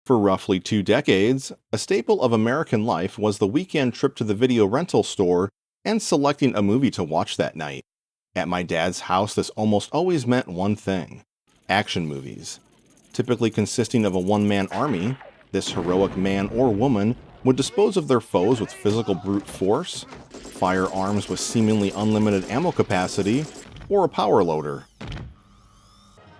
For roughly 2 decades, a staple of American life was the weekend trip to the video rental store and selecting a movie to watch that night. At my dad's house, this almost always meant one thing: action movies. Typically consisting of a one-man army, this heroic man or woman would dispose of their foes with physical brute force, firearms with seemingly unlimited ammo capacity, or a power loader.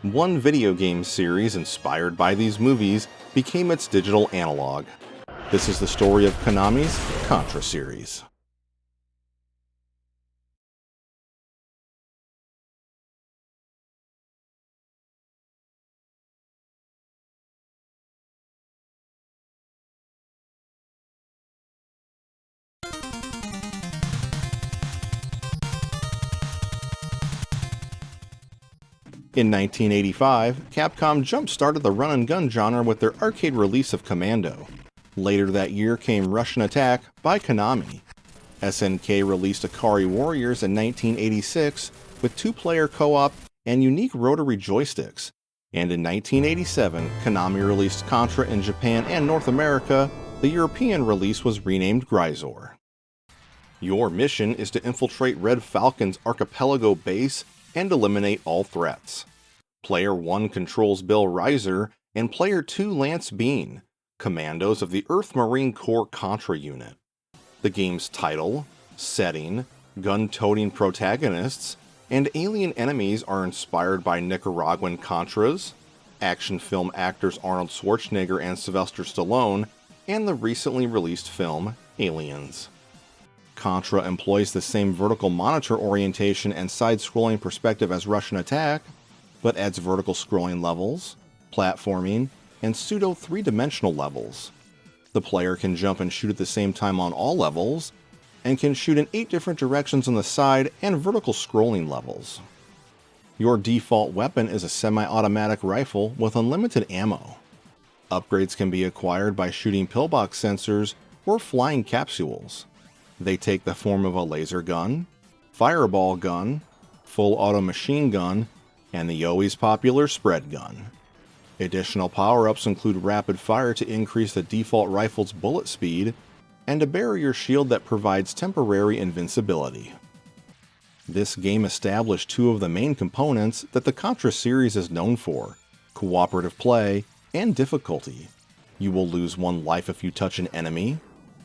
One video game series inspired by these movies became its digital analog. This is the story of Konami's Contra series. In 1985, Capcom jump-started the run-and-gun genre with their arcade release of Commando. Later that year came Russian Attack by Konami. SNK released Akari Warriors in 1986 with two-player co-op and unique rotary joysticks. And in 1987, Konami released Contra in Japan and North America. The European release was renamed Gryzor. Your mission is to infiltrate Red Falcon's archipelago base and eliminate all threats. Player 1 controls Bill Reiser, and Player 2 Lance Bean, commandos of the Earth Marine Corps Contra unit. The game's title, setting, gun-toting protagonists, and alien enemies are inspired by Nicaraguan Contras, action film actors Arnold Schwarzenegger and Sylvester Stallone, and the recently released film Aliens. Contra employs the same vertical monitor orientation and side-scrolling perspective as Russian Attack, but adds vertical scrolling levels, platforming, and pseudo three-dimensional levels. The player can jump and shoot at the same time on all levels, and can shoot in 8 different directions on the side and vertical scrolling levels. Your default weapon is a semi-automatic rifle with unlimited ammo. Upgrades can be acquired by shooting pillbox sensors or flying capsules. They take the form of a laser gun, fireball gun, full auto machine gun, and the always popular spread gun. Additional power-ups include rapid fire to increase the default rifle's bullet speed, and a barrier shield that provides temporary invincibility. This game established 2 of the main components that the Contra series is known for: cooperative play and difficulty. You will lose 1 life if you touch an enemy,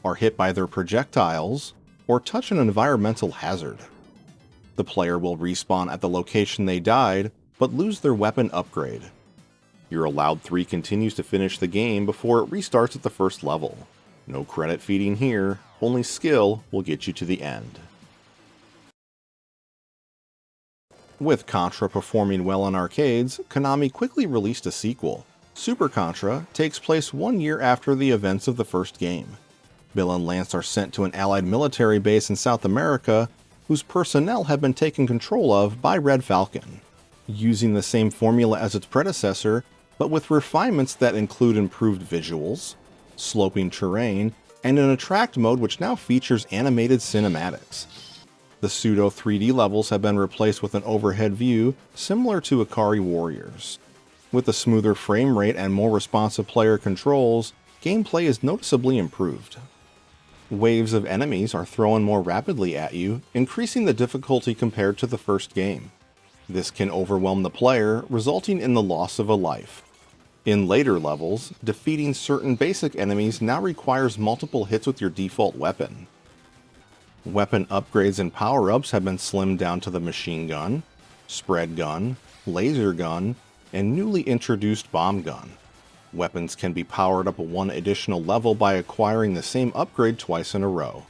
are hit by their projectiles, or touch an environmental hazard. The player will respawn at the location they died, but lose their weapon upgrade. You're allowed 3 continues to finish the game before it restarts at the first level. No credit feeding here, only skill will get you to the end. With Contra performing well in arcades, Konami quickly released a sequel. Super Contra takes place 1 year after the events of the first game. Bill and Lance are sent to an allied military base in South America, whose personnel have been taken control of by Red Falcon. Using the same formula as its predecessor, but with refinements that include improved visuals, sloping terrain, and an attract mode which now features animated cinematics. The pseudo 3D levels have been replaced with an overhead view similar to Akari Warriors. With a smoother frame rate and more responsive player controls, gameplay is noticeably improved. Waves of enemies are thrown more rapidly at you, increasing the difficulty compared to the first game. This can overwhelm the player, resulting in the loss of a life. In later levels, defeating certain basic enemies now requires multiple hits with your default weapon. Weapon upgrades and power-ups have been slimmed down to the machine gun, spread gun, laser gun, and newly introduced bomb gun. Weapons can be powered up 1 additional level by acquiring the same upgrade twice in a row.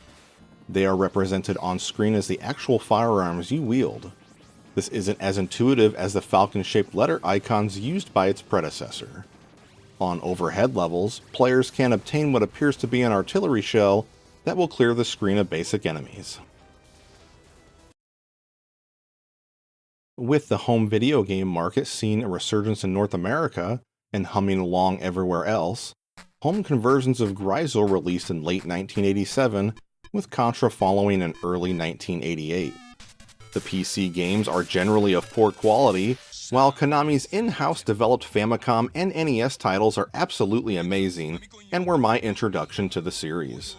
They are represented on screen as the actual firearms you wield. This isn't as intuitive as the falcon-shaped letter icons used by its predecessor. On overhead levels, players can obtain what appears to be an artillery shell that will clear the screen of basic enemies. With the home video game market seeing a resurgence in North America, and humming along everywhere else, home conversions of Gryzor released in late 1987, with Contra following in early 1988. The PC games are generally of poor quality, While Konami's in-house developed Famicom and NES titles are absolutely amazing and were my introduction to the series.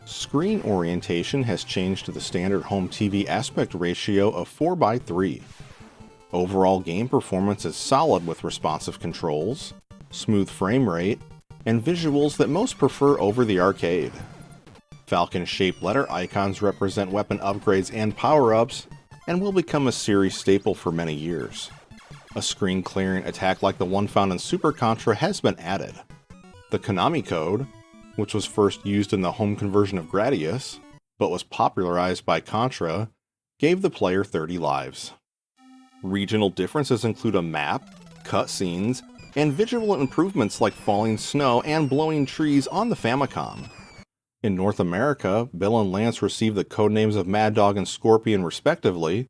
Screen orientation has changed to the standard home TV aspect ratio of 4:3. Overall game performance is solid with responsive controls, smooth frame rate, and visuals that most prefer over the arcade. Falcon-shaped letter icons represent weapon upgrades and power-ups, and will become a series staple for many years. A screen-clearing attack like the one found in Super Contra has been added. The Konami code, which was first used in the home conversion of Gradius, but was popularized by Contra, gave the player 30 lives. Regional differences include a map, cutscenes, and visual improvements like falling snow and blowing trees on the Famicom. In North America, Bill and Lance received the codenames of Mad Dog and Scorpion respectively,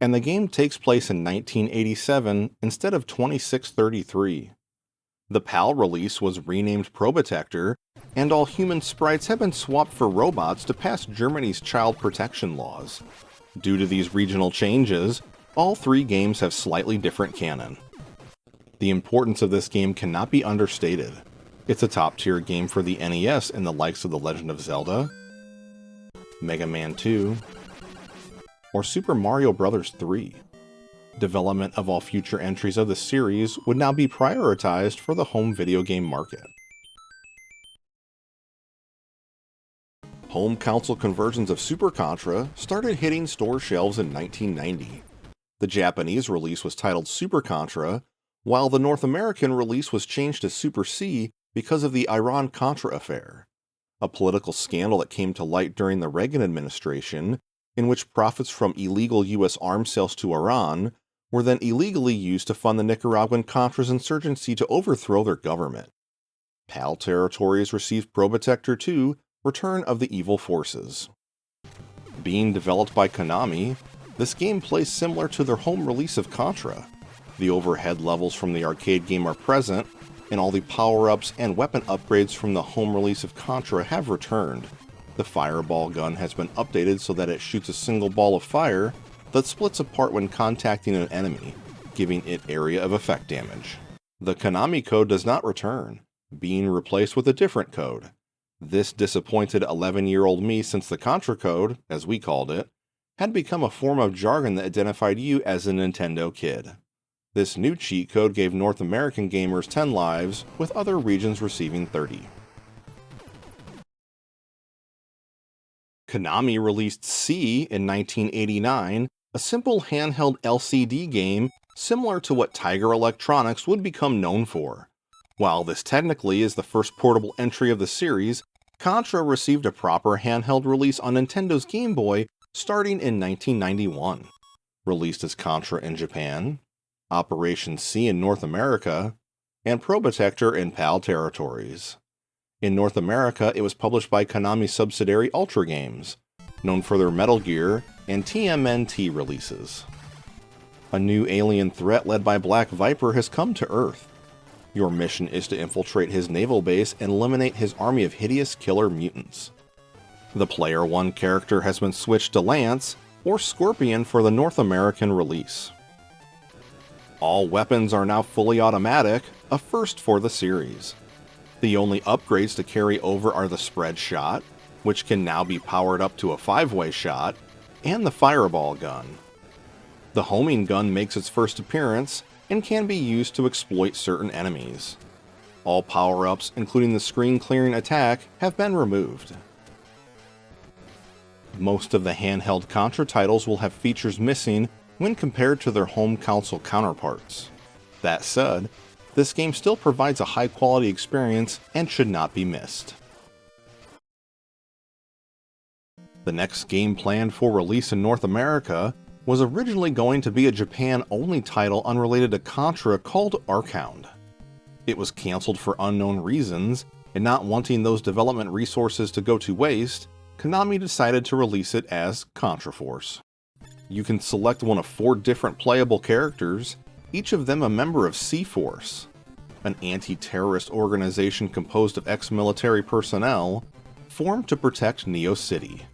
and the game takes place in 1987 instead of 2633. The PAL release was renamed Probotector, and all human sprites have been swapped for robots to pass Germany's child protection laws. Due to these regional changes, all three games have slightly different canon. The importance of this game cannot be understated. It's a top-tier game for the NES in the likes of The Legend of Zelda, Mega Man 2, or Super Mario Bros. 3. Development of all future entries of the series would now be prioritized for the home video game market. Home console conversions of Super Contra started hitting store shelves in 1990. The Japanese release was titled Super Contra, while the North American release was changed to Super C because of the Iran-Contra affair, a political scandal that came to light during the Reagan administration, in which profits from illegal U.S. arms sales to Iran were then illegally used to fund the Nicaraguan Contras insurgency to overthrow their government. PAL territories received Probotector 2, Return of the Evil Forces. Being developed by Konami, this game plays similar to their home release of Contra. The overhead levels from the arcade game are present, and all the power-ups and weapon upgrades from the home release of Contra have returned. The fireball gun has been updated so that it shoots a single ball of fire that splits apart when contacting an enemy, giving it area of effect damage. The Konami code does not return, being replaced with a different code. This disappointed 11-year-old me since the Contra code, as we called it, had become a form of jargon that identified you as a Nintendo kid. This new cheat code gave North American gamers 10 lives, with other regions receiving 30. Konami released C in 1989, a simple handheld LCD game similar to what Tiger Electronics would become known for. While this technically is the first portable entry of the series, Contra received a proper handheld release on Nintendo's Game Boy starting in 1991. Released as Contra in Japan, Operation C in North America, and Probotector in PAL territories. In North America, it was published by Konami subsidiary Ultra Games, known for their Metal Gear and TMNT releases. A new alien threat led by Black Viper has come to Earth. Your mission is to infiltrate his naval base and eliminate his army of hideous killer mutants. The Player 1 character has been switched to Lance or Scorpion for the North American release. All weapons are now fully automatic, a first for the series. The only upgrades to carry over are the spread shot, which can now be powered up to a 5-way shot, and the fireball gun. The homing gun makes its first appearance and can be used to exploit certain enemies. All power-ups, including the screen-clearing attack, have been removed. Most of the handheld Contra titles will have features missing when compared to their home console counterparts. That said, this game still provides a high-quality experience and should not be missed. The next game planned for release in North America was originally going to be a Japan-only title unrelated to Contra called Arkhound. It was cancelled for unknown reasons, and not wanting those development resources to go to waste, Konami decided to release it as Contra Force. You can select one of 4 different playable characters, each of them a member of C-Force, an anti-terrorist organization composed of ex-military personnel, formed to protect Neo City.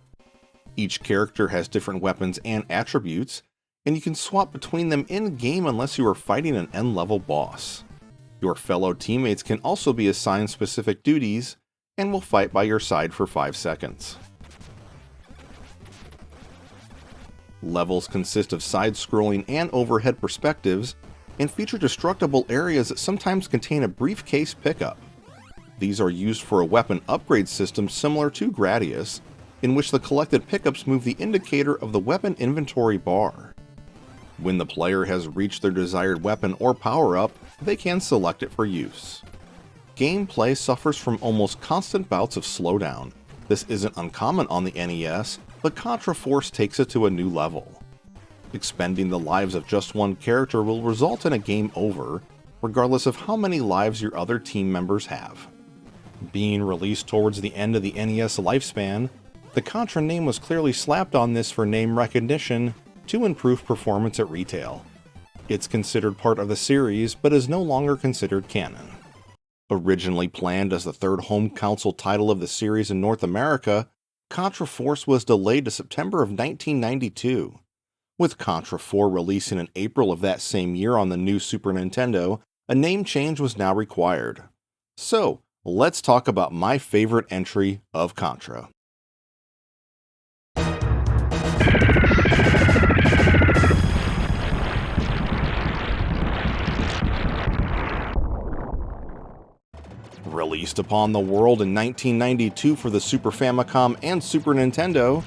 Each character has different weapons and attributes, and you can swap between them in-game unless you are fighting an end-level boss. Your fellow teammates can also be assigned specific duties, and will fight by your side for 5 seconds. Levels consist of side-scrolling and overhead perspectives, and feature destructible areas that sometimes contain a briefcase pickup. These are used for a weapon upgrade system similar to Gradius, in which the collected pickups move the indicator of the weapon inventory bar. When the player has reached their desired weapon or power-up, they can select it for use. Gameplay suffers from almost constant bouts of slowdown. This isn't uncommon on the NES, but Contra Force takes it to a new level. Expending the lives of just one character will result in a game over, regardless of how many lives your other team members have. Being released towards the end of the NES lifespan, the Contra name was clearly slapped on this for name recognition to improve performance at retail. It's considered part of the series, but is no longer considered canon. Originally planned as the third home console title of the series in North America, Contra Force was delayed to September of 1992. With Contra 4 releasing in April of that same year on the new Super Nintendo, a name change was now required. So, let's talk about my favorite entry of Contra. Released upon the world in 1992 for the Super Famicom and Super Nintendo,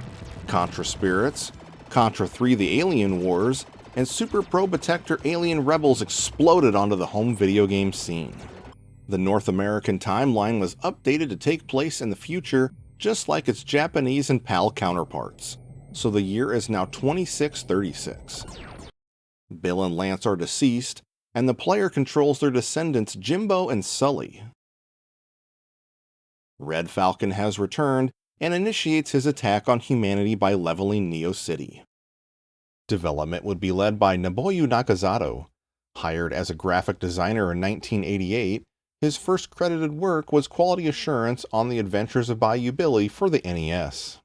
Contra Spirits, Contra 3 The Alien Wars, and Super Probotector Alien Rebels exploded onto the home video game scene. The North American timeline was updated to take place in the future, just like its Japanese and PAL counterparts, so the year is now 2636. Bill and Lance are deceased, and the player controls their descendants Jimbo and Sully. Red Falcon has returned and initiates his attack on humanity by leveling Neo City. Development would be led by Nobuo Nakazato. Hired as a graphic designer in 1988, his first credited work was quality assurance on the Adventures of Bayou Billy for the NES.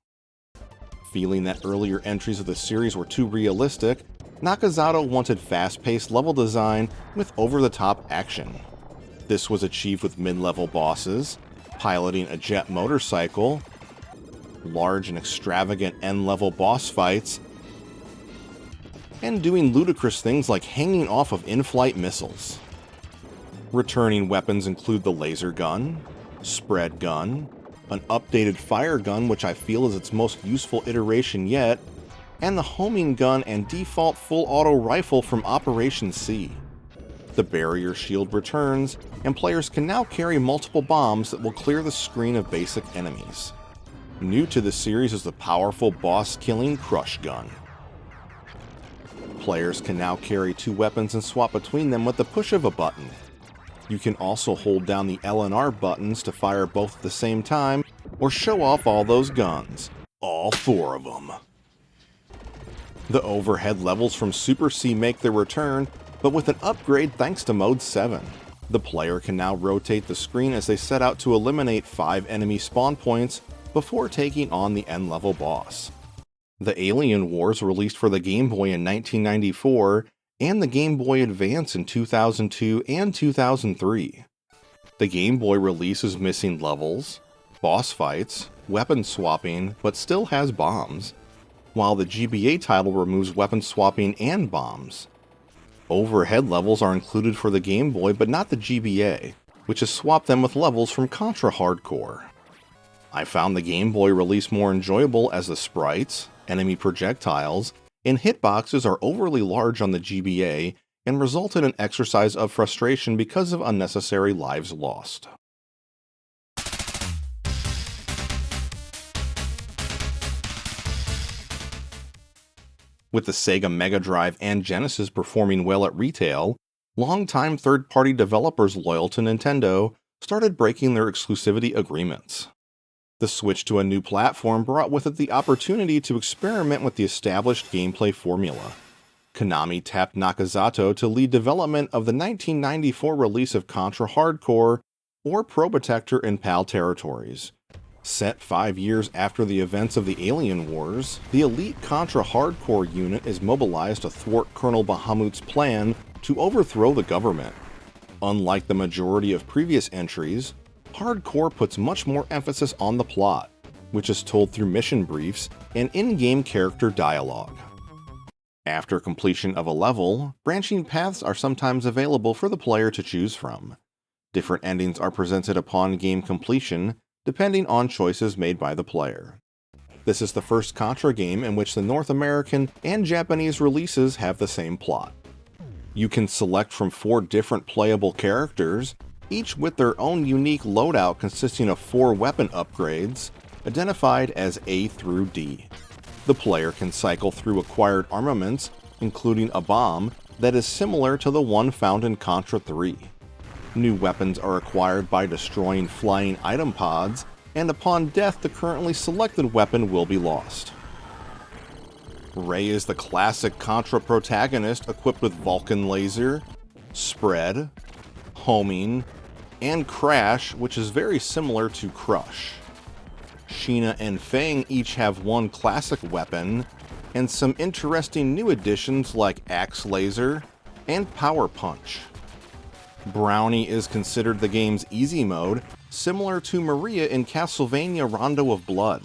Feeling that earlier entries of the series were too realistic, Nakazato wanted fast-paced level design with over-the-top action. This was achieved with mid-level bosses, piloting a jet motorcycle, large and extravagant end-level boss fights, and doing ludicrous things like hanging off of in-flight missiles. Returning weapons include the laser gun, spread gun, an updated fire gun which I feel is its most useful iteration yet, and the homing gun and default full-auto rifle from Operation C. The barrier shield returns, and players can now carry multiple bombs that will clear the screen of basic enemies. New to the series is the powerful boss-killing Crush Gun. Players can now carry 2 weapons and swap between them with the push of a button. You can also hold down the L and R buttons to fire both at the same time, or show off all those guns. All 4 of them. The overhead levels from Super C make their return, but with an upgrade thanks to Mode 7. The player can now rotate the screen as they set out to eliminate 5 enemy spawn points before taking on the end-level boss. The Alien Wars released for the Game Boy in 1994, and the Game Boy Advance in 2002 and 2003. The Game Boy release is missing levels, boss fights, weapon swapping, but still has bombs, while the GBA title removes weapon swapping and bombs. Overhead levels are included for the Game Boy, but not the GBA, which has swapped them with levels from Contra Hardcore. I found the Game Boy release more enjoyable as the sprites, enemy projectiles, and hitboxes are overly large on the GBA and result in an exercise of frustration because of unnecessary lives lost. With the Sega Mega Drive and Genesis performing well at retail, longtime third-party developers loyal to Nintendo started breaking their exclusivity agreements. The switch to a new platform brought with it the opportunity to experiment with the established gameplay formula. Konami tapped Nakazato to lead development of the 1994 release of Contra Hardcore or Probotector in PAL territories, Set 5 years after the events of the Alien Wars, the elite Contra hardcore unit is mobilized to thwart Colonel Bahamut's plan to overthrow the government. Unlike the majority of previous entries, Hardcore puts much more emphasis on the plot, which is told through mission briefs and in-game character dialogue. After completion of a level, branching paths are sometimes available for the player to choose from. Different endings are presented upon game completion, depending on choices made by the player. This is the first Contra game in which the North American and Japanese releases have the same plot. You can select from 4 different playable characters, each with their own unique loadout consisting of 4 weapon upgrades, identified as A through D. The player can cycle through acquired armaments, including a bomb, that is similar to the one found in Contra 3. New weapons are acquired by destroying flying item pods, and upon death the currently selected weapon will be lost. Ray is the classic Contra protagonist equipped with Vulcan laser, spread, homing, and crash, which is very similar to crush. Sheena and Fang each have one classic weapon, and some interesting new additions like axe laser and power punch. Brownie is considered the game's easy mode, similar to Maria in Castlevania Rondo of Blood.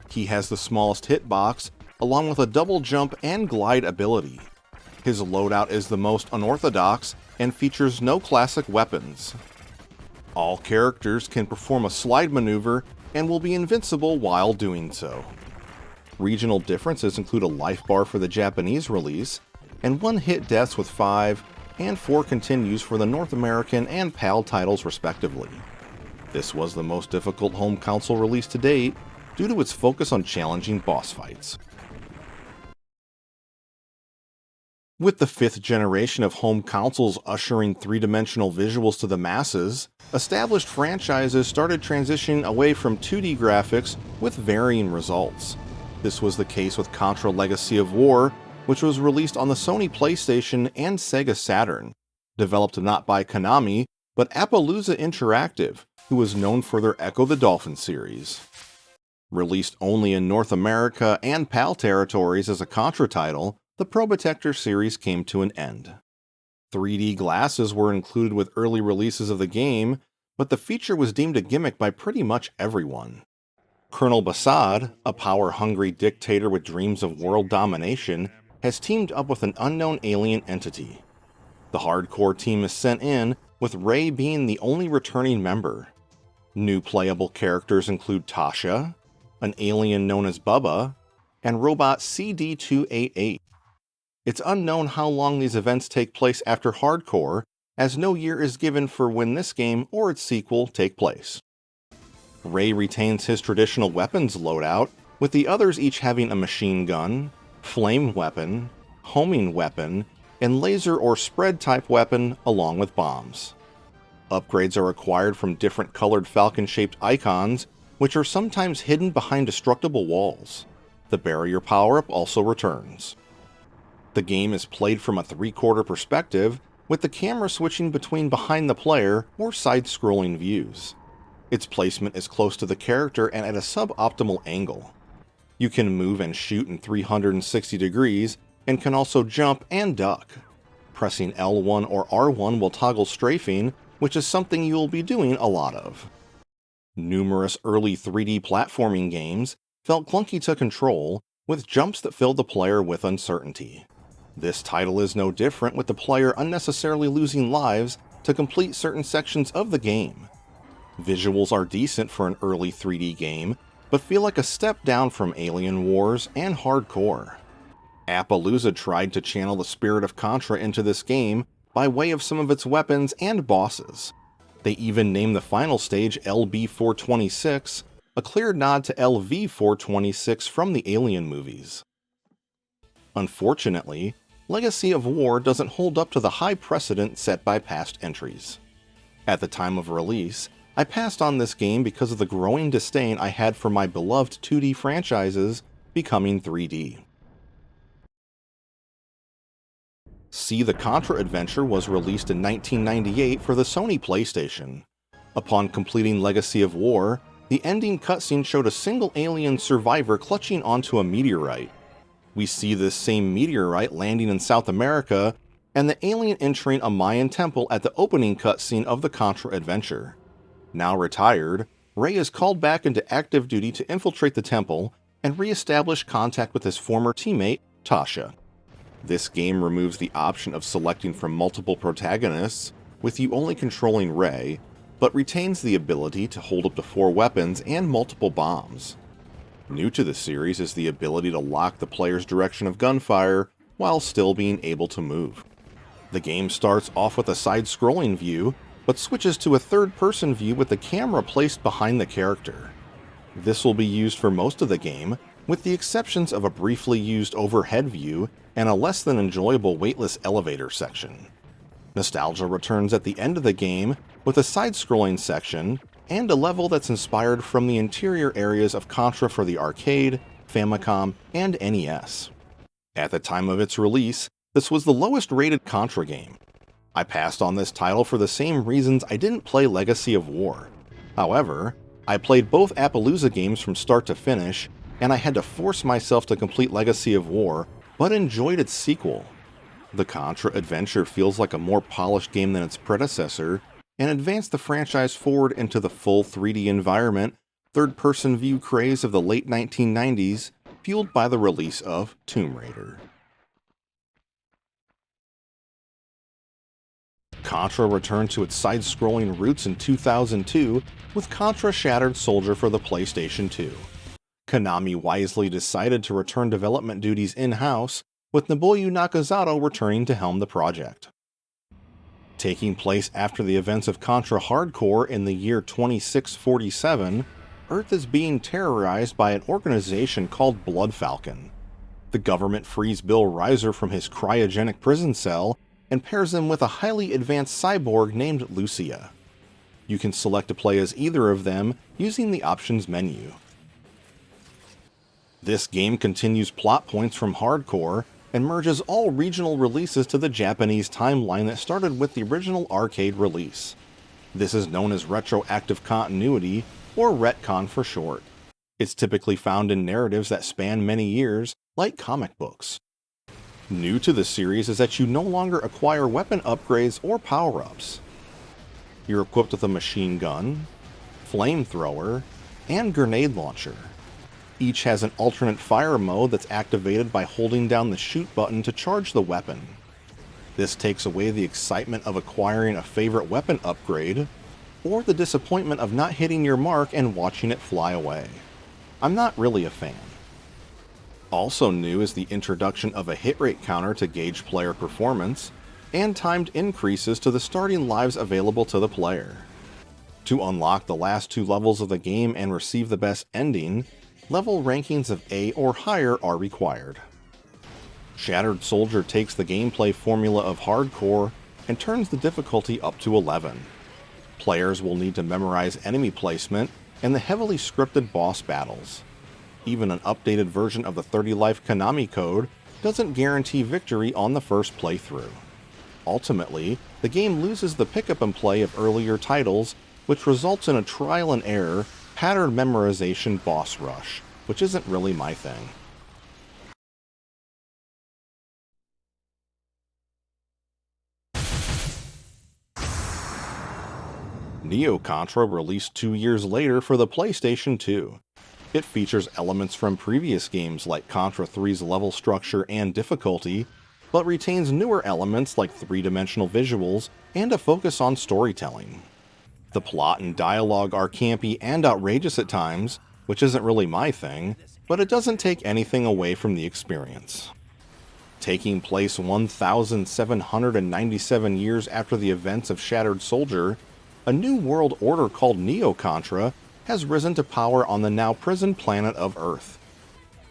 He has the smallest hitbox, along with a double jump and glide ability. His loadout is the most unorthodox and features no classic weapons. All characters can perform a slide maneuver and will be invincible while doing so. Regional differences include a life bar for the Japanese release, and 1-hit deaths with 5 and 4 continues for the North American and PAL titles respectively. This was the most difficult home console release to date due to its focus on challenging boss fights. With the 5th generation of home consoles ushering 3-dimensional visuals to the masses, established franchises started transitioning away from 2D graphics with varying results. This was the case with Contra Legacy of War, which was released on the Sony PlayStation and Sega Saturn, developed not by Konami, but Appaloosa Interactive, who was known for their Echo the Dolphin series. Released only in North America and PAL territories as a Contra title, the Probotector series came to an end. 3D glasses were included with early releases of the game, but the feature was deemed a gimmick by pretty much everyone. Colonel Basad, a power-hungry dictator with dreams of world domination, has teamed up with an unknown alien entity. The hardcore team is sent in, with Ray being the only returning member. New playable characters include Tasha, an alien known as Bubba, and robot CD288. It's unknown how long these events take place after hardcore, as no year is given for when this game or its sequel take place. Ray retains his traditional weapons loadout, with the others each having a machine gun, flame weapon, homing weapon, and laser or spread type weapon along with bombs. Upgrades are acquired from different colored falcon-shaped icons, which are sometimes hidden behind destructible walls. The barrier power-up also returns. The game is played from a 3/4 perspective, with the camera switching between behind the player or side-scrolling views. Its placement is close to the character and at a suboptimal angle. You can move and shoot in 360 degrees, and can also jump and duck. Pressing L1 or R1 will toggle strafing, which is something you will be doing a lot of. Numerous early 3D platforming games felt clunky to control, with jumps that filled the player with uncertainty. This title is no different, with the player unnecessarily losing lives to complete certain sections of the game. Visuals are decent for an early 3D game, but feel like a step down from Alien Wars and Hardcore. Appaloosa tried to channel the spirit of Contra into this game by way of some of its weapons and bosses. They even named the final stage LB-426, a clear nod to LV-426 from the Alien movies. Unfortunately, Legacy of War doesn't hold up to the high precedent set by past entries. At the time of release, I passed on this game because of the growing disdain I had for my beloved 2D franchises becoming 3D. See the Contra Adventure was released in 1998 for the Sony PlayStation. Upon completing Legacy of War, The ending cutscene showed a single alien survivor clutching onto a meteorite. We see this same meteorite landing in South America, and the alien entering a Mayan temple at the opening cutscene of the Contra adventure. Now retired, Ray is called back into active duty to infiltrate the temple and re-establish contact with his former teammate, Tasha. This game removes the option of selecting from multiple protagonists, with you only controlling Ray, but retains the ability to hold up to 4 weapons and multiple bombs. New to the series is the ability to lock the player's direction of gunfire while still being able to move. The game starts off with a side-scrolling view, but switches to a third-person view with the camera placed behind the character. This will be used for most of the game, with the exceptions of a briefly used overhead view and a less than enjoyable weightless elevator section. Nostalgia returns at the end of the game with a side-scrolling section and a level that's inspired from the interior areas of Contra for the arcade, Famicom, and NES. At the time of its release, this was the lowest rated Contra game. I passed on this title for the same reasons I didn't play Legacy of War. However, I played both Appaloosa games from start to finish, and I had to force myself to complete Legacy of War, but enjoyed its sequel. The Contra adventure feels like a more polished game than its predecessor, and advanced the franchise forward into the full 3D environment, third-person view craze of the late 1990s, fueled by the release of Tomb Raider. Contra returned to its side-scrolling roots in 2002 with Contra Shattered Soldier for the PlayStation 2. Konami wisely decided to return development duties in-house, with Nobuo Nakazato returning to helm the project. Taking place after the events of Contra Hardcore in the year 2647, Earth is being terrorized by an organization called Blood Falcon. The government frees Bill Reiser from his cryogenic prison cell and pairs him with a highly advanced cyborg named Lucia. You can select to play as either of them using the options menu. This game continues plot points from Hardcore and merges all regional releases to the Japanese timeline that started with the original arcade release. This is known as retroactive continuity, or retcon for short. It's typically found in narratives that span many years, like comic books. New to the series is that you no longer acquire weapon upgrades or power-ups. You're equipped with a machine gun, flamethrower, and grenade launcher. Each has an alternate fire mode that's activated by holding down the shoot button to charge the weapon. This takes away the excitement of acquiring a favorite weapon upgrade, or the disappointment of not hitting your mark and watching it fly away. I'm not really a fan. Also new is the introduction of a hit rate counter to gauge player performance, and timed increases to the starting lives available to the player. To unlock the last 2 levels of the game and receive the best ending, level rankings of A or higher are required. Shattered Soldier takes the gameplay formula of Hardcore and turns the difficulty up to 11. Players will need to memorize enemy placement and the heavily scripted boss battles. Even an updated version of the 30-life Konami code doesn't guarantee victory on the first playthrough. Ultimately, the game loses the pick-up and play of earlier titles, which results in a trial and error, pattern memorization boss rush, which isn't really my thing. Neo Contra released 2 years later for the PlayStation 2. It features elements from previous games like Contra 3's level structure and difficulty, but retains newer elements like 3-dimensional visuals and a focus on storytelling. The plot and dialogue are campy and outrageous at times, which isn't really my thing, but it doesn't take anything away from the experience. Taking place 1,797 years after the events of Shattered Soldier, a new world order called Neo Contra has risen to power on the now prison planet of Earth.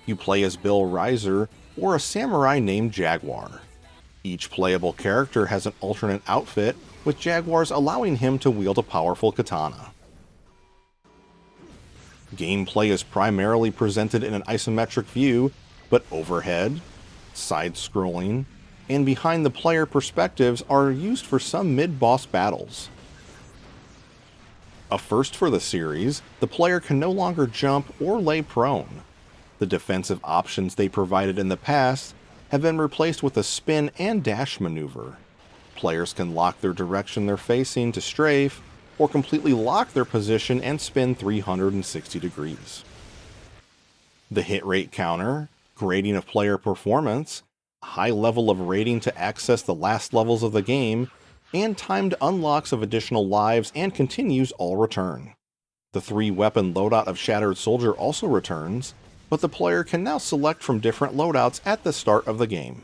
You play as Bill Reiser or a samurai named Jaguar. Each playable character has an alternate outfit, with Jaguars allowing him to wield a powerful katana. Gameplay is primarily presented in an isometric view, but overhead, side-scrolling, and behind-the-player perspectives are used for some mid-boss battles. A first for the series, the player can no longer jump or lay prone. The defensive options they provided in the past have been replaced with a spin and dash maneuver. Players can lock their direction they're facing to strafe, or completely lock their position and spin 360 degrees. The hit rate counter, grading of player performance, a high level of rating to access the last levels of the game, and timed unlocks of additional lives and continues all return. The 3-weapon loadout of Shattered Soldier also returns, but the player can now select from different loadouts at the start of the game.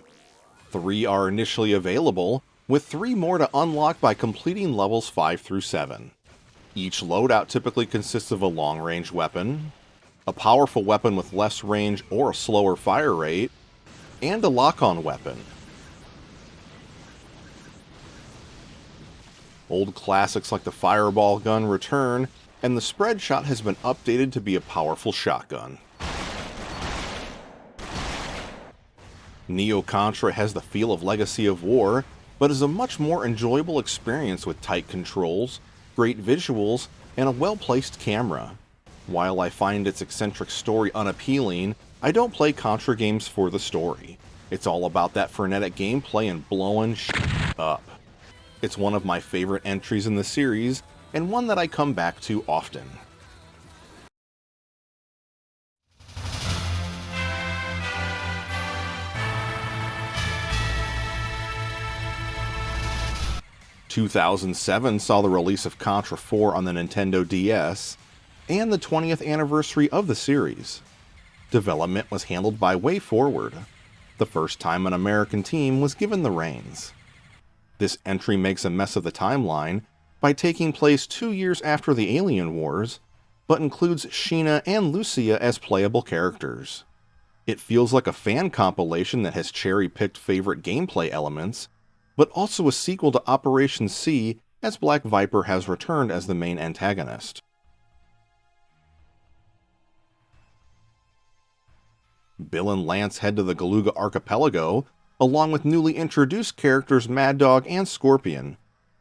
3 are initially available, with 3 more to unlock by completing levels 5 through 7. Each loadout typically consists of a long-range weapon, a powerful weapon with less range or a slower fire rate, and a lock-on weapon. Old classics like the fireball gun return, and the spread shot has been updated to be a powerful shotgun. Neo Contra has the feel of Legacy of War, but is a much more enjoyable experience with tight controls, great visuals, and a well-placed camera. While I find its eccentric story unappealing, I don't play Contra games for the story. It's all about that frenetic gameplay and blowing shit up. It's one of my favorite entries in the series, and one that I come back to often. " 2007 saw the release of Contra 4 on the Nintendo DS, and the 20th anniversary of the series. Development was handled by WayForward, the first time an American team was given the reins. This entry makes a mess of the timeline by taking place 2 years after the Alien Wars, but includes Sheena and Lucia as playable characters. It feels like a fan compilation that has cherry-picked favorite gameplay elements, but also a sequel to Operation C, as Black Viper has returned as the main antagonist. Bill and Lance head to the Galuga Archipelago, along with newly introduced characters Mad Dog and Scorpion.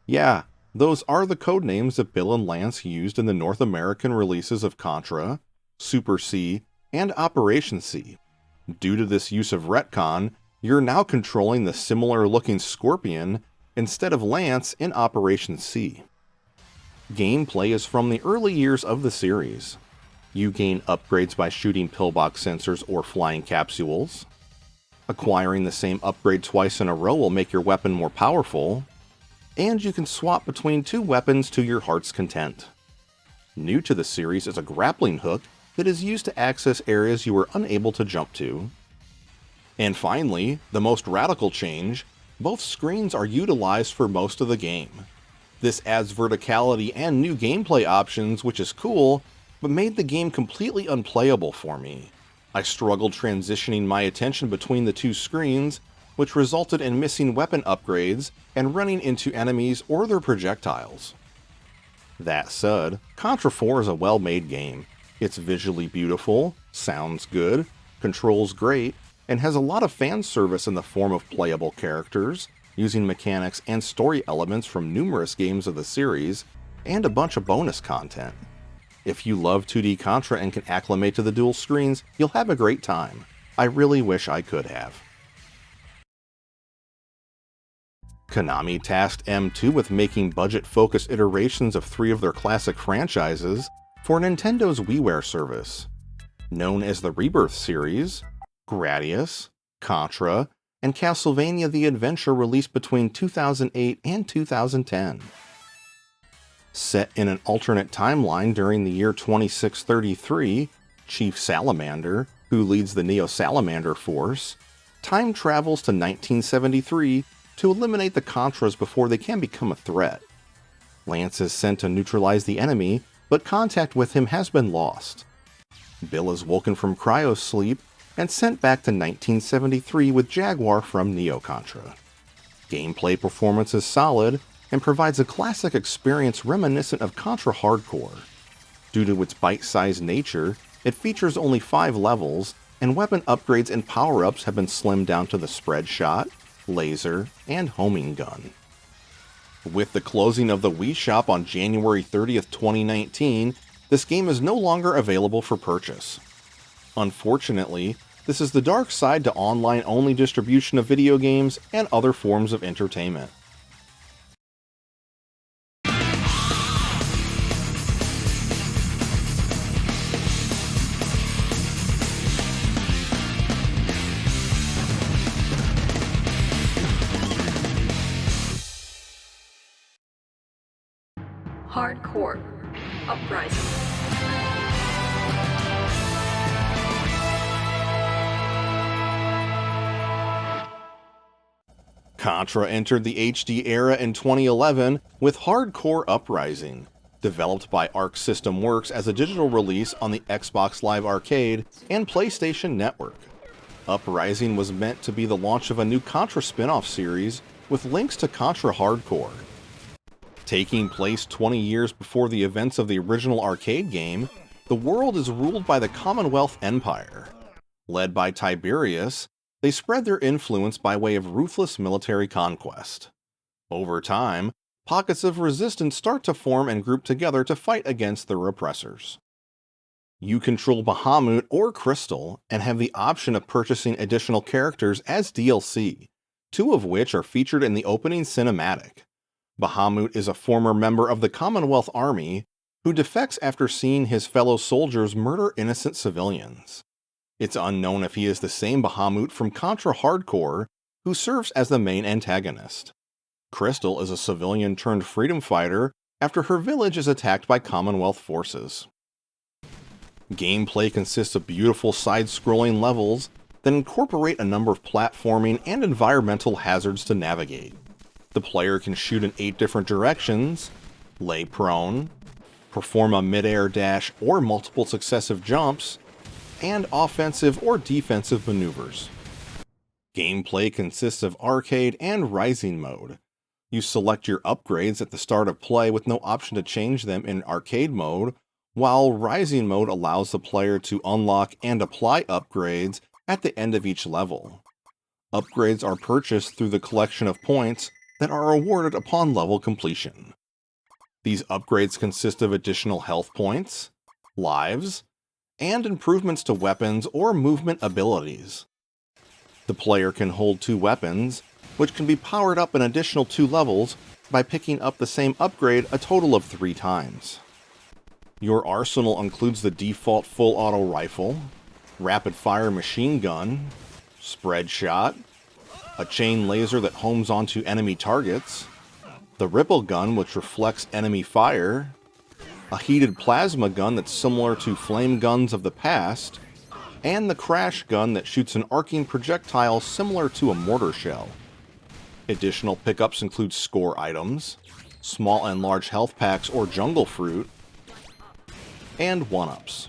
Yeah, those are the codenames that Bill and Lance used in the North American releases of Contra, Super C, and Operation C. Due to this use of retcon, you're now controlling the similar-looking Scorpion instead of Lance in Operation C. Gameplay is from the early years of the series. You gain upgrades by shooting pillbox sensors or flying capsules. Acquiring the same upgrade twice in a row will make your weapon more powerful, and you can swap between 2 weapons to your heart's content. New to the series is a grappling hook that is used to access areas you were unable to jump to. And finally, the most radical change, both screens are utilized for most of the game. This adds verticality and new gameplay options, which is cool, but made the game completely unplayable for me. I struggled transitioning my attention between the 2 screens, which resulted in missing weapon upgrades and running into enemies or their projectiles. That said, Contra 4 is a well-made game. It's visually beautiful, sounds good, controls great, and has a lot of fan service in the form of playable characters, using mechanics and story elements from numerous games of the series, and a bunch of bonus content. If you love 2D Contra and can acclimate to the dual screens, you'll have a great time. I really wish I could have. Konami tasked M2 with making budget-focused iterations of 3 of their classic franchises for Nintendo's WiiWare service. Known as the Rebirth series, Gradius, Contra, and Castlevania The Adventure released between 2008 and 2010. Set in an alternate timeline during the year 2633, Chief Salamander, who leads the Neo Salamander Force, time travels to 1973 to eliminate the Contras before they can become a threat. Lance is sent to neutralize the enemy, but contact with him has been lost. Bill is woken from cryosleep and sent back to 1973 with Jaguar from Neo Contra. Gameplay performance is solid, and provides a classic experience reminiscent of Contra Hardcore. Due to its bite-sized nature, it features only 5 levels, and weapon upgrades and power-ups have been slimmed down to the spread shot, laser, and homing gun. With the closing of the Wii Shop on January 30th, 2019, this game is no longer available for purchase. Unfortunately, this is the dark side to online-only distribution of video games and other forms of entertainment. Hardcore Uprising. Contra entered the HD era in 2011 with Hardcore Uprising, developed by Arc System Works as a digital release on the Xbox Live Arcade and PlayStation Network. Uprising was meant to be the launch of a new Contra spin-off series with links to Contra Hardcore. Taking place 20 years before the events of the original arcade game, the world is ruled by the Commonwealth Empire. Led by Tiberius, they spread their influence by way of ruthless military conquest. Over time, pockets of resistance start to form and group together to fight against their oppressors. You control Bahamut or Crystal and have the option of purchasing additional characters as DLC, two of which are featured in the opening cinematic. Bahamut is a former member of the Commonwealth Army who defects after seeing his fellow soldiers murder innocent civilians. It's unknown if he is the same Bahamut from Contra Hardcore who serves as the main antagonist. Crystal is a civilian turned freedom fighter after her village is attacked by Commonwealth forces. Gameplay consists of beautiful side-scrolling levels that incorporate a number of platforming and environmental hazards to navigate. The player can shoot in 8 different directions, lay prone, perform a mid-air dash or multiple successive jumps, and offensive or defensive maneuvers. Gameplay consists of arcade and rising mode. You select your upgrades at the start of play with no option to change them in arcade mode, while rising mode allows the player to unlock and apply upgrades at the end of each level. Upgrades are purchased through the collection of points that are awarded upon level completion. These upgrades consist of additional health points, lives, and improvements to weapons or movement abilities. The player can hold 2 weapons, which can be powered up an additional 2 levels by picking up the same upgrade a total of 3 times. Your arsenal includes the default full auto rifle, rapid fire machine gun, spread shot, a chain laser that homes onto enemy targets, the ripple gun which reflects enemy fire, a heated plasma gun that's similar to flame guns of the past, and the crash gun that shoots an arcing projectile similar to a mortar shell. Additional pickups include score items, small and large health packs or jungle fruit, and 1-ups.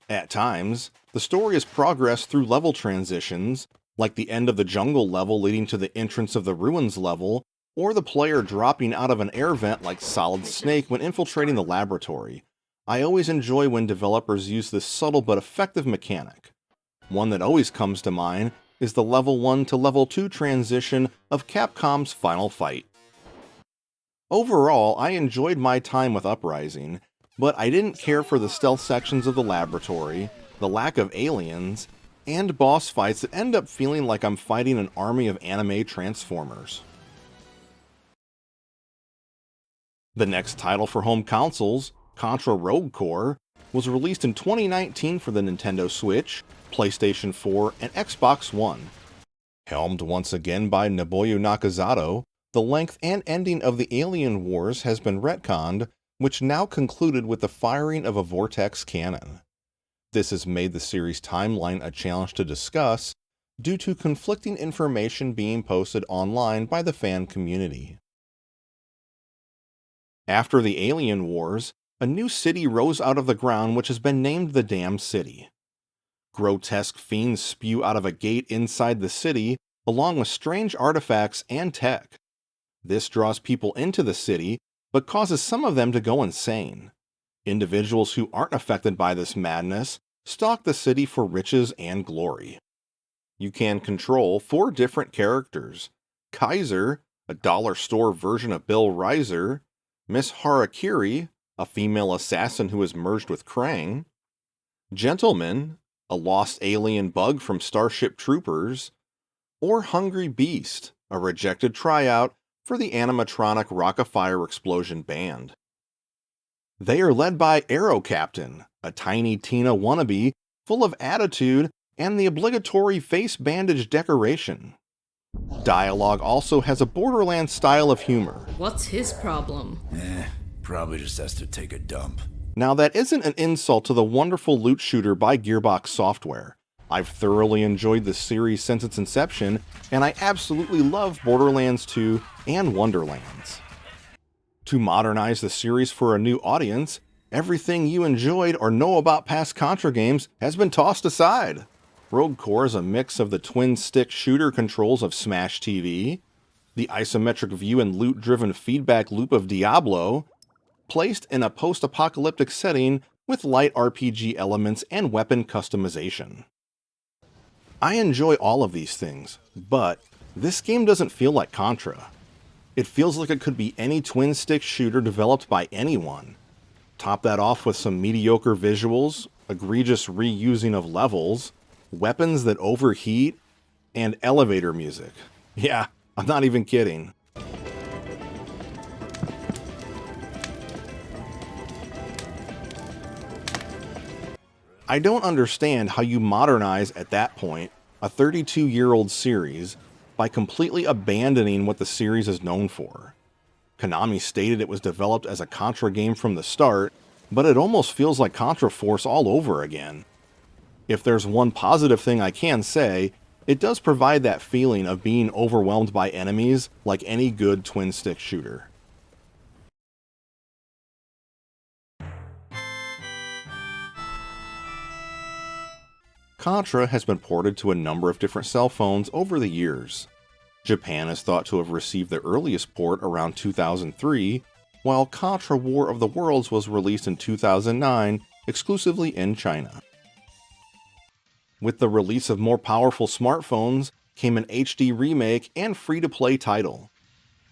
At times, the story is progressed through level transitions, like the end of the jungle level leading to the entrance of the ruins level, or the player dropping out of an air vent like Solid Snake when infiltrating the laboratory. I always enjoy when developers use this subtle but effective mechanic. One that always comes to mind is the level 1 to level 2 transition of Capcom's Final Fight. Overall, I enjoyed my time with Uprising, but I didn't care for the stealth sections of the laboratory, the lack of aliens, and boss fights that end up feeling like I'm fighting an army of anime transformers. The next title for home consoles, Contra Rogue Core, was released in 2019 for the Nintendo Switch, PlayStation 4, and Xbox One. Helmed once again by Nobuo Nakazato, the length and ending of the Alien Wars has been retconned, which now concluded with the firing of a Vortex cannon. This has made the series' timeline a challenge to discuss due to conflicting information being posted online by the fan community. After the Alien Wars, a new city rose out of the ground which has been named the Dam City. Grotesque fiends spew out of a gate inside the city, along with strange artifacts and tech. This draws people into the city, but causes some of them to go insane. Individuals who aren't affected by this madness stalk the city for riches and glory. You can control 4 different characters: Kaiser, a dollar store version of Bill Reiser, Miss Harakiri, a female assassin who has merged with Krang, Gentleman, a lost alien bug from Starship Troopers, or Hungry Beast, a rejected tryout for the animatronic Rock-afire Explosion band. They are led by Arrow Captain, a tiny Tina wannabe full of attitude and the obligatory face bandage decoration. Dialogue also has a Borderlands style of humor. What's his problem? Probably just has to take a dump. Now that isn't an insult to the wonderful loot shooter by Gearbox Software. I've thoroughly enjoyed the series since its inception, and I absolutely love Borderlands 2 and Wonderlands. To modernize the series for a new audience, everything you enjoyed or know about past Contra games has been tossed aside. Rogue Core is a mix of the twin-stick shooter controls of Smash TV, the isometric view and loot-driven feedback loop of Diablo, placed in a post-apocalyptic setting with light RPG elements and weapon customization. I enjoy all of these things, but this game doesn't feel like Contra. It feels like it could be any twin-stick shooter developed by anyone. Top that off with some mediocre visuals, egregious reusing of levels, weapons that overheat, and elevator music. Yeah, I'm not even kidding. I don't understand how you modernize at that point a 32-year-old series by completely abandoning what the series is known for. Konami stated it was developed as a Contra game from the start, but it almost feels like Contra Force all over again. If there's one positive thing I can say, it does provide that feeling of being overwhelmed by enemies like any good twin-stick shooter. Contra has been ported to a number of different cell phones over the years. Japan is thought to have received the earliest port around 2003, while Contra War of the Worlds was released in 2009 exclusively in China. With the release of more powerful smartphones came an HD remake and free-to-play title.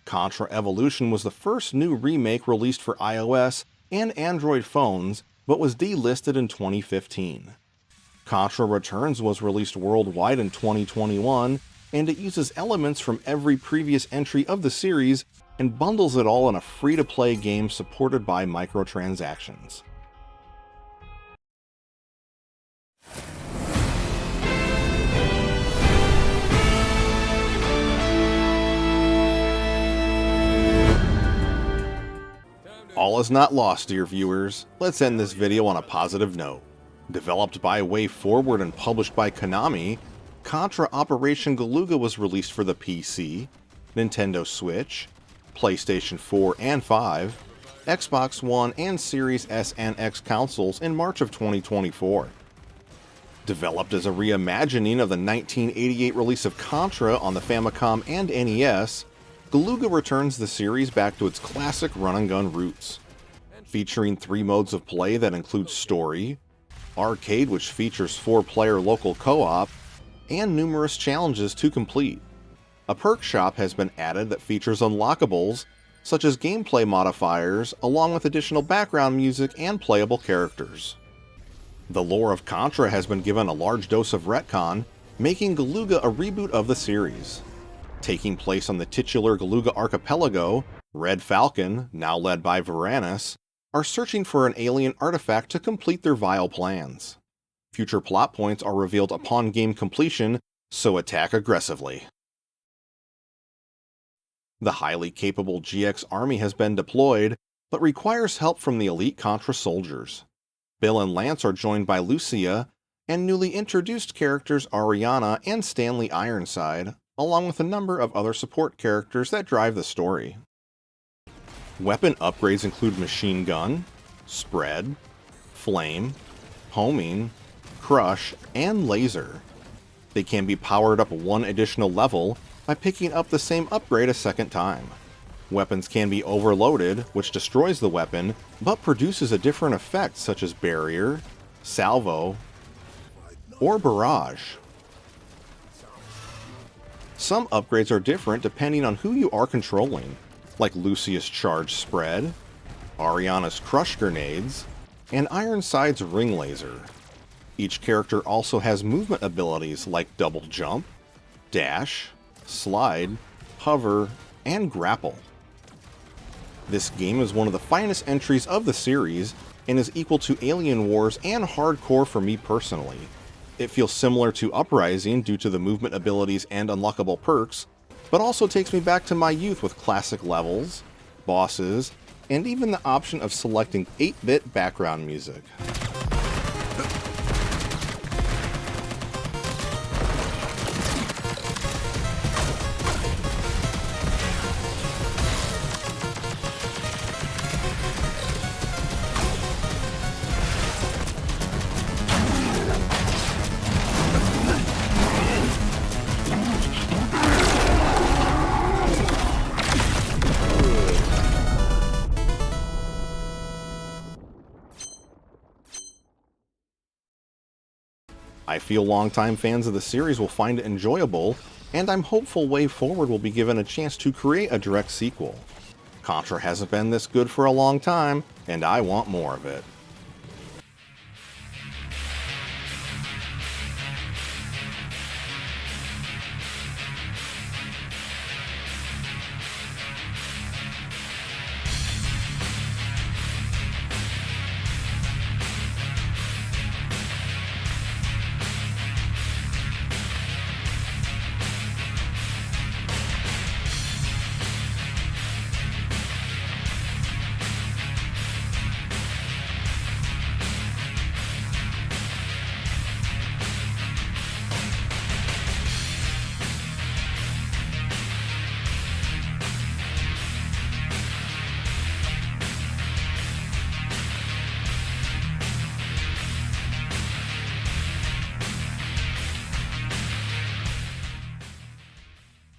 Contra Evolution was the first new remake released for iOS and Android phones, but was delisted in 2015. Contra Returns was released worldwide in 2021, and it uses elements from every previous entry of the series and bundles it all in a free-to-play game supported by microtransactions. All is not lost, dear viewers. Let's end this video on a positive note. Developed by WayForward and published by Konami, Contra Operation Galuga was released for the PC, Nintendo Switch, PlayStation 4 and 5, Xbox One and Series S and X consoles in March of 2024. Developed as a reimagining of the 1988 release of Contra on the Famicom and NES, Galuga returns the series back to its classic run-and-gun roots. Featuring 3 modes of play that include Story, Arcade, which features 4-player local co-op, and numerous challenges to complete. A perk shop has been added that features unlockables, such as gameplay modifiers, along with additional background music and playable characters. The lore of Contra has been given a large dose of retcon, making Galuga a reboot of the series. Taking place on the titular Galuga archipelago, Red Falcon, now led by Varanus, are searching for an alien artifact to complete their vile plans. Future plot points are revealed upon game completion, so attack aggressively. The highly capable GX army has been deployed, but requires help from the elite Contra soldiers. Bill and Lance are joined by Lucia, and newly introduced characters Ariana and Stanley Ironside, along with a number of other support characters that drive the story. Weapon upgrades include Machine Gun, Spread, Flame, Homing, Crush, and Laser. They can be powered up 1 additional level by picking up the same upgrade a second time. Weapons can be overloaded, which destroys the weapon, but produces a different effect such as Barrier, Salvo, or Barrage. Some upgrades are different depending on who you are controlling, like Lucius' charge spread, Ariana's crush grenades, and Ironside's ring laser. Each character also has movement abilities like double jump, dash, slide, hover, and grapple. This game is one of the finest entries of the series and is equal to Alien Wars and Hardcore for me personally. It feels similar to Uprising due to the movement abilities and unlockable perks, but also takes me back to my youth with classic levels, bosses, and even the option of selecting 8-bit background music. I feel longtime fans of the series will find it enjoyable, and I'm hopeful Way Forward will be given a chance to create a direct sequel. Contra hasn't been this good for a long time, and I want more of it.